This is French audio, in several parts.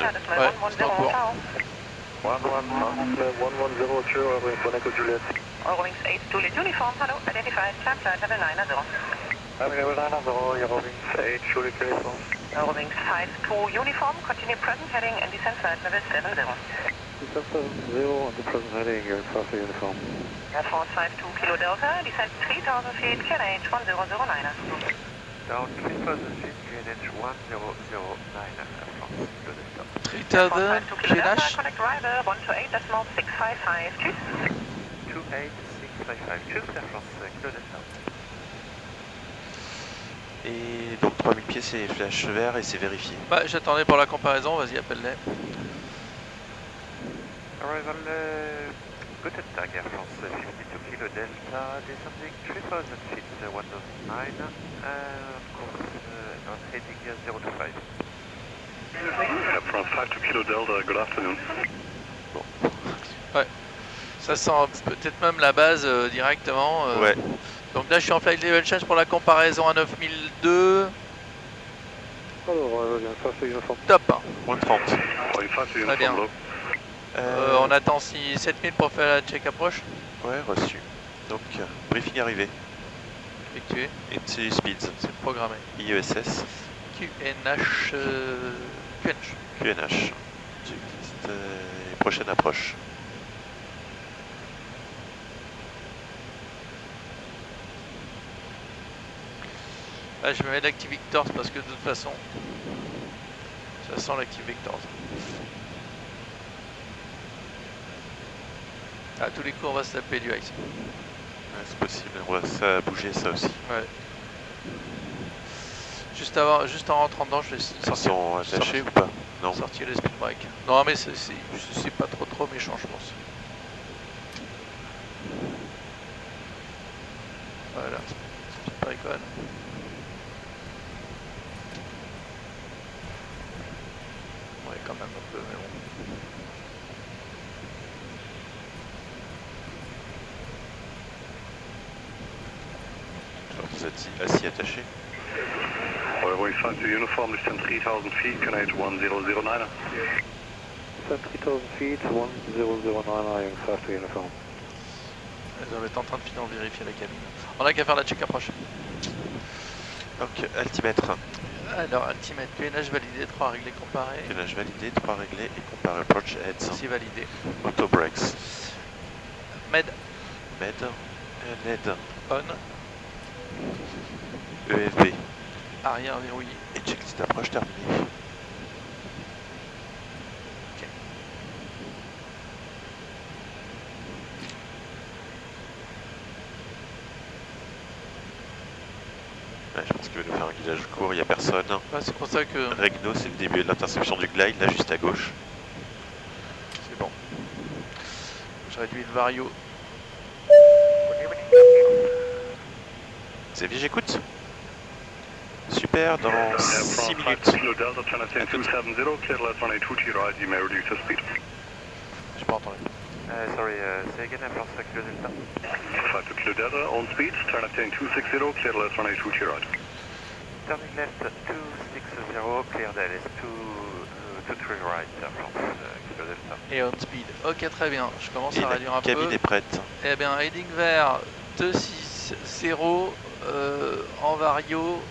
Ouais, c'est en cours. 1110, Eurowings 1 Echo Juliet. Eurowings 8 Juliet uniform, hello, identified, climb flight level 90. Level 90, Eurowings 8 Juliet uniform. Eurowings 52 uniform, continue present heading and descent flight level 70. Descent 70 on the present heading, Air Fast uniform. Air Force 52 Kilo Delta, descent 3000 feet, QNH 1009. Down 3000 feet, QNH 1009, Air France, Kilo Delta. 3000, GNH. Connect rider 128.655, tschüss. 28655, tschüss Air France, Kilo Delta. Et donc 3000 pieds c'est flash vert et c'est vérifié. Bah, j'attendais pour la comparaison, vas-y, appelle-les. Arrival, guten Tag Air France, 52 Kilo Delta, descending 3000 feet, 109, course on heading 025. Air France 52 Kilo Delta, good afternoon. Bon. Ouais. Ça sent peut-être même la base directement. Ouais. Donc là, je suis en flight level change pour la comparaison à 9002. Alors, Air Fast uniform. Top. Moins 30. Très bien. On attend 7000 pour faire la check approche. Ouais, reçu. Donc, briefing arrivé. Effectué. Et c'est speeds. C'est programmé. IESS. QNH. QNH. QNH. Checklist et prochaine approche. Là, je me mets l'Active Victors parce que de toute façon, ça sent l'Active Victors. À tous les coups, on va se taper du ice. Ouais, c'est possible, on va ça bouger ça aussi. Ouais. Juste en rentrant dedans, je vais Ils sont attachés ou pas? Non. sortir les speed break. Non, mais c'est pas trop méchant, je pense. Voilà, speed break on. Ouais, quand même un peu, mais bon. Vous êtes assis attachés. Eurowings 52 uniform, descent 3000 feet, QNH 1009. Descent 3000 feet, 1009, Eurowings 52 uniform. Ils doivent être en train de finir de vérifier la cabine. On a qu'à faire la check approche. Donc, altimètre. Alors, ultimate, QNH validé, 3 réglés comparés. QNH validé, 3 réglés et comparé approach heads. Ici validé. Auto brakes. Med Med. LED. on, EFB. arrière verrouillé. Et checklist approche terminée. Ok. Ouais, je pense qu'il va nous faire un guidage court, il n'y a personne. Ouais, c'est pour ça que Regno, c'est le début de l'interception du glide, là juste à gauche. c'est bon. Je réduis le vario. Xavier, j'écoute. Super, dans 6 minutes. Kilo Delta, Channel 270, clear left 182 to your right, you may reduce your speed. J'ai pas entendu. Sorry, say again Air France, Kilo Delta. 52 Kilo Delta, on speed, Channel 260, clear left 182 to your right. Turning left 260, clear LS 23 right, Air France, Kilo Delta. Et on speed. Ok, très bien. Je commence Et à réduire un la cabine peu. est prête. Eh bien, heading vers 260 en vario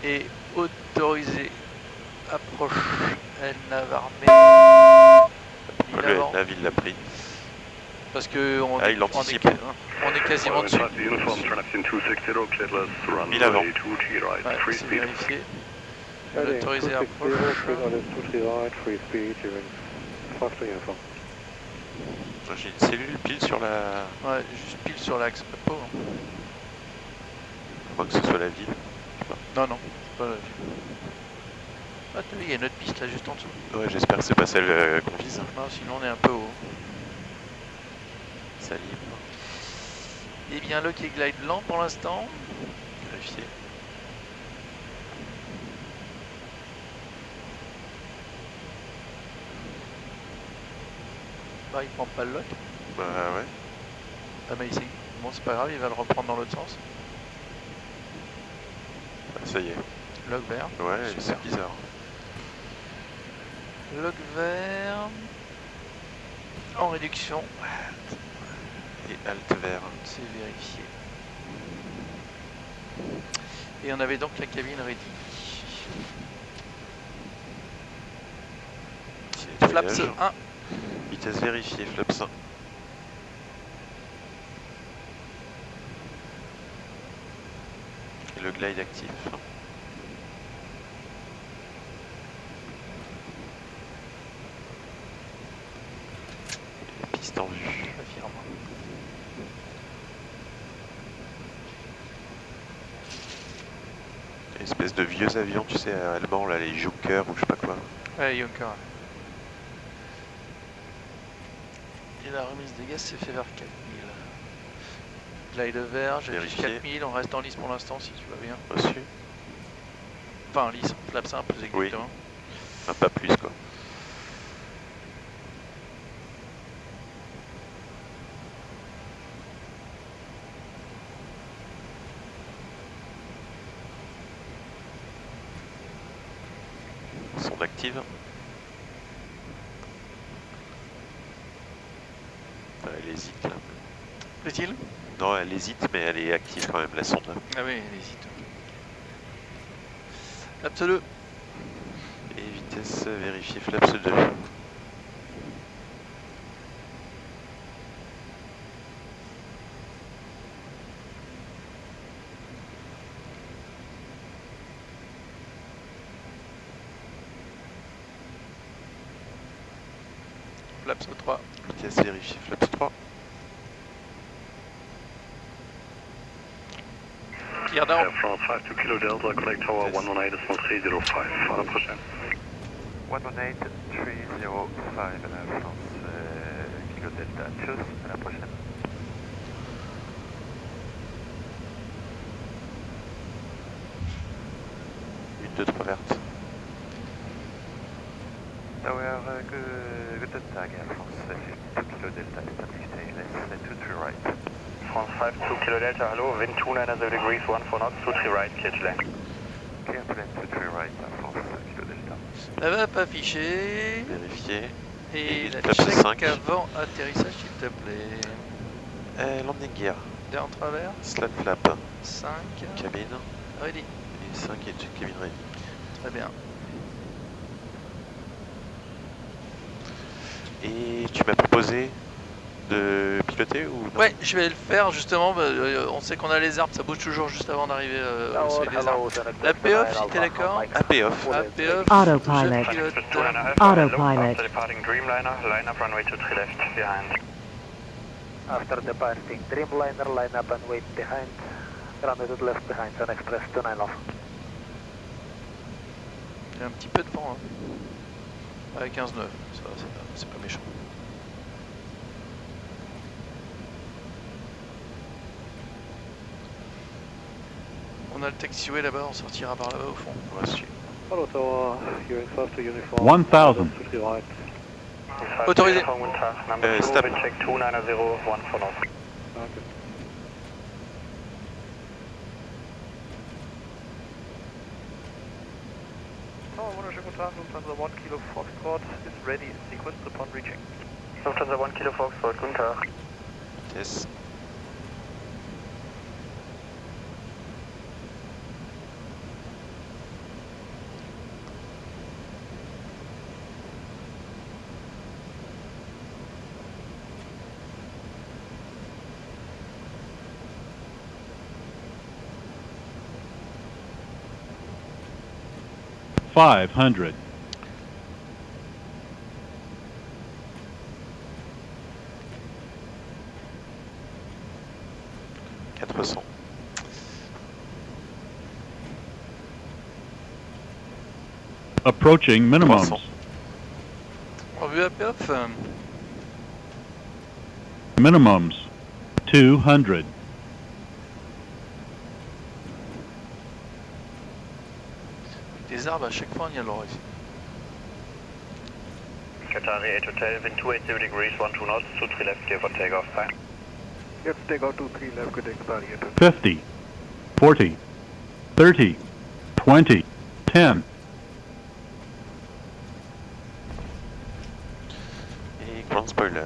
et autorisé approche El Navarme. Il avance. La ville l'a pris. Parce que on, Ah, il on, anticipe. on est quasiment dessus. Uniform, Channel 260, clear left Il avant. 182 to your right, Ouais, free c'est speed. vérifié. Autorisé approche. free speed, fast uniform. J'ai une cellule pile sur la... Ouais, juste pile sur l'axe. Pas de peau, hein. Je crois que ce soit la ville. Non, non, c'est pas la vue. Ah, t'as vu, il y a une autre piste là juste en dessous. Ouais, j'espère que c'est pas celle qu'on vise. Non, sinon on est un peu haut. Ça libre. Eh bien, le qui glide lent pour l'instant. Vérifier. Bah, il prend pas le lock. Bah ouais. Ah, mais ici. Bon, c'est pas grave, il va le reprendre dans l'autre sens. Bah, ça y est. Lock vert. Ouais, Super. c'est bizarre. Log vert. En réduction. Et alt vert. C'est vérifié. Et on avait donc la cabine ready. Flaps 1. Vitesse vérifiée, flaps 1. Et le glide actif. Et piste en vue. Affirme. Une espèce de vieux avion, tu sais, allemand, là, les Junkers ou je sais pas quoi. Ouais, Junker. Et la remise des gaz s'est fait vers 4000. Glide vert, j'ai Vérifié. 4000, on reste en lice pour l'instant si tu vas bien. Reçu. Enfin en lice, flaps 1 plus exactement. Un pas plus quoi. Sonde active. Elle hésite là. Plaît-il? Non, elle hésite, mais elle est active quand même, la sonde. Ah oui, elle hésite. Flaps 2. Et vitesse vérifiée, flaps 2. Flaps 3. Vitesse vérifiée, flaps 3. Clear down. France 52 Kilo Delta, connect tower 118.305, à la prochaine. 118.305 à la France, Kilo Delta, tschüss, à la prochaine. Une, deux, trois verte. Tower, guten Tag, Air France 52 Kilo Delta, establish stainless, 23 right. France 52 Kilo Delta, hello, wind 290 degrees, 14 knots, 23 right, clear to land. Clear to land, 23 right, Air France Kilo Delta. La map affichée. Vérifié. Et la flaps check 5. avant atterrissage s'il te plaît. Landing gear. D'air en travers. Slat flap. 5. Cabine. Ready. Et 5 et cabine ready. Très bien. Et tu m'as proposé de piloter ou non? Ouais, je vais le faire justement. On sait qu'on a les arbres, ça bouge toujours juste avant d'arriver au seuil des arbres. La payoff, si t'es d'accord. AP off. Payoff. Autopilot. Je pilote. Autopilot. Departing Dreamliner, line up runway 23 left, behind. After departing Dreamliner, line up and wait behind. Runway to the left behind, Sun Express 29 off. Il y a un petit peu de vent. Hein. Ouais, 15-9, c'est pas méchant. On a le taxiway là-bas, on sortira par là-bas au fond. Reçu. Hello Tower, you're in first to uniform. 1000. To the right. Autorisé. Number 2, stop. wind check 290, 14 knots. Okay. Wunderschönen guten Tag, Lufthansa 1 Kilo Foxtrot is ready in sequence upon reaching. Lufthansa 1 Kilo Foxtrot, guten Tag. Vitesse. $500. Approaching minimums. 300. En vue à payoff. Minimums. 200. Les arbres, à chaque fois, on y a le droit ici. Qatari 8 Hotel, wind 280 degrees, 12 knots, 23 left, clear for takeoff, time. Let's take out 23 left, good Qatari 8 50. 40. 30. 20. 10. en spoiler.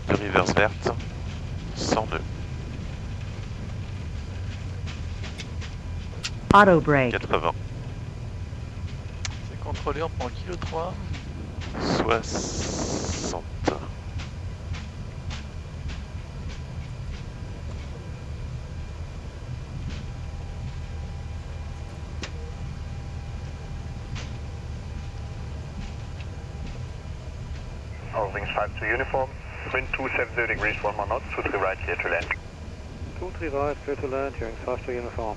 Demi-verse verte, sans nœud. Auto brake. 80. C'est contrôlé, on prend kilo 3. 60. All wings 5 to uniform. Wind 270 degrees, 1 more knot, 23 right, clear to land. 23 right, clear to land, hearing 5 to uniform.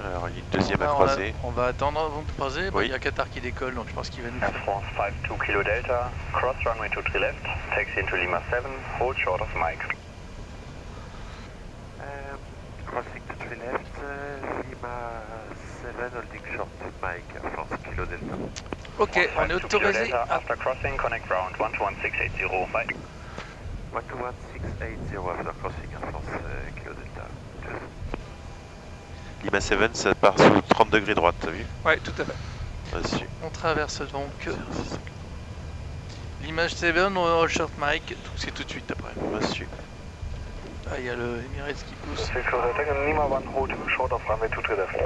Alors, il y a une deuxième à On croiser. on va attendre avant de croiser. Bah, Oui. il y a Qatar qui décolle, donc je pense qu'il va nous Air faire. France 52 Kilo Delta, cross runway 23 left, taxi into Lima 7, hold short of Mike. Crossing to 3 left, Lima 7 holding short to Mike, Air France Kilo Delta. Ok, on est 52 Kilo autorisé. Delta, after crossing, connect ground 121680, bye. 121,680 after crossing Air France Kilo Delta. Just Lima 7, ça part sous 30 degrés droite, t'as vu? Ouais, tout à fait. Vas-y. On traverse donc l'image 7, on all short mic, donc c'est tout de suite après. Vas-y. Ah, il y a le Emirates qui pousse. Lima 1, hold short of runway 23 left.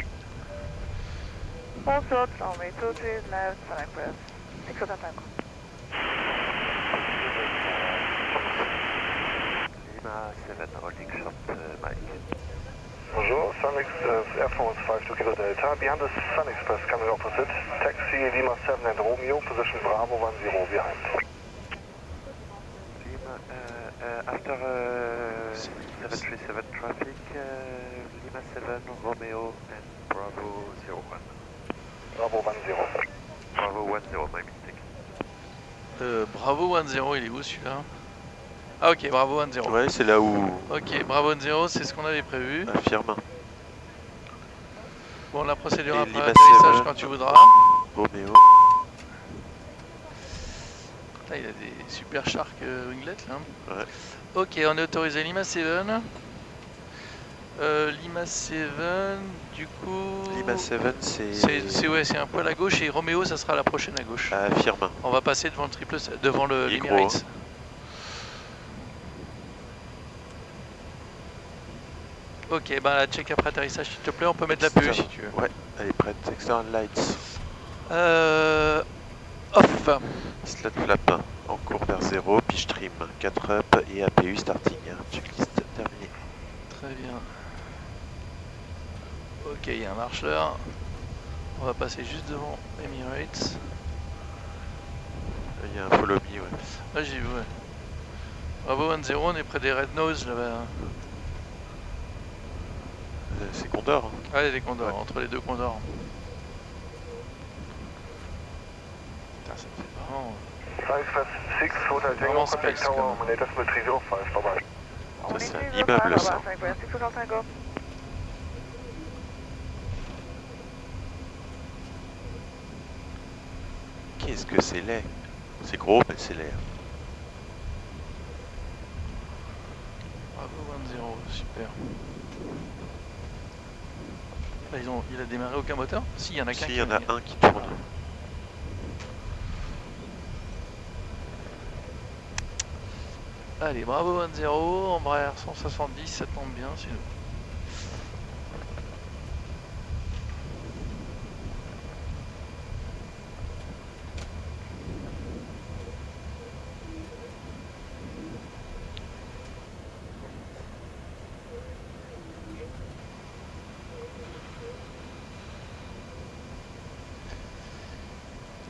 Hold short, runway 23 left, select press. Exotan tango. Lima 7 holding short Mike. Bonjour, Sun Air France 52 Kilo Delta, behind the Sun Express coming opposite, taxi Lima 7 and Romeo, position Bravo 10 behind. Lima, after 737 traffic, Lima 7, Romeo and Bravo 01. Bravo 10. Bravo 10, my mistake. Bravo 1-0, il est où celui-là? Ah ok, Bravo 1-0. Ouais, c'est là où... Ok, Bravo 1-0, c'est ce qu'on avait prévu. Affirme. Bon, la procédure Et après Lima atterrissage 7. quand tu voudras. Roméo. Là, il a des super shark winglets là. Ouais. Ok, on est autorisé Lima 7. Lima 7, du coup... Lima 7, c'est... C'est un poil à gauche et Roméo, ça sera la prochaine à gauche. Affirme. On va passer devant le devant le Il est gros, l'Emirates. Ok, bah la check après atterrissage s'il te plaît, on peut mettre la PE si tu veux. Ouais, elle est prête. External lights. Off. Slot flap en cours vers 0, pitch trim 4 up et APU starting. Checklist terminée. Très bien. Ok, il y a un marcheur. On va passer juste devant Emirates. Il y a un follow me, ouais. Là j'ai vu, ouais. Bravo 1-0, on est près des Red Nose là-bas. C'est Condor. Hein. Ah, il y a des condors, Ouais. entre les deux condors. Putain, ça me fait vraiment... Sun Express 6, Hotel Vraiment Tango, space, contact quand tower, même. Monitor Smith 305, bye bye. Ça, c'est un immeuble, ça. Qu'est-ce que c'est laid? C'est gros, mais c'est laid. Bravo 1-0, super. Là, il a démarré aucun moteur? Si, il y en a qu'un Si, qui il y en a vient. un qui tourne. Allez, bravo 1-0, Embraer 170, ça tombe bien, c'est nous.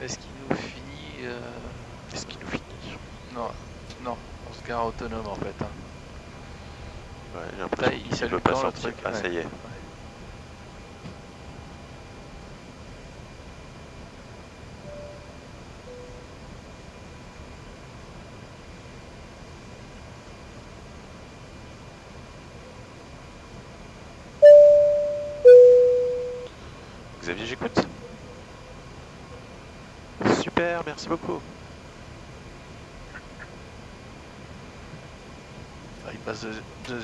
Est-ce qu'il nous finit Est-ce qu'il nous finit? Non, non, on se gare autonome en fait. Hein. Ouais, j'ai Là, l'impression il qu'il s'allume veut pas dans le sortir. truc. Ah, ça y est. Xavier, j'écoute. Super, merci beaucoup. Ah, il passe de 0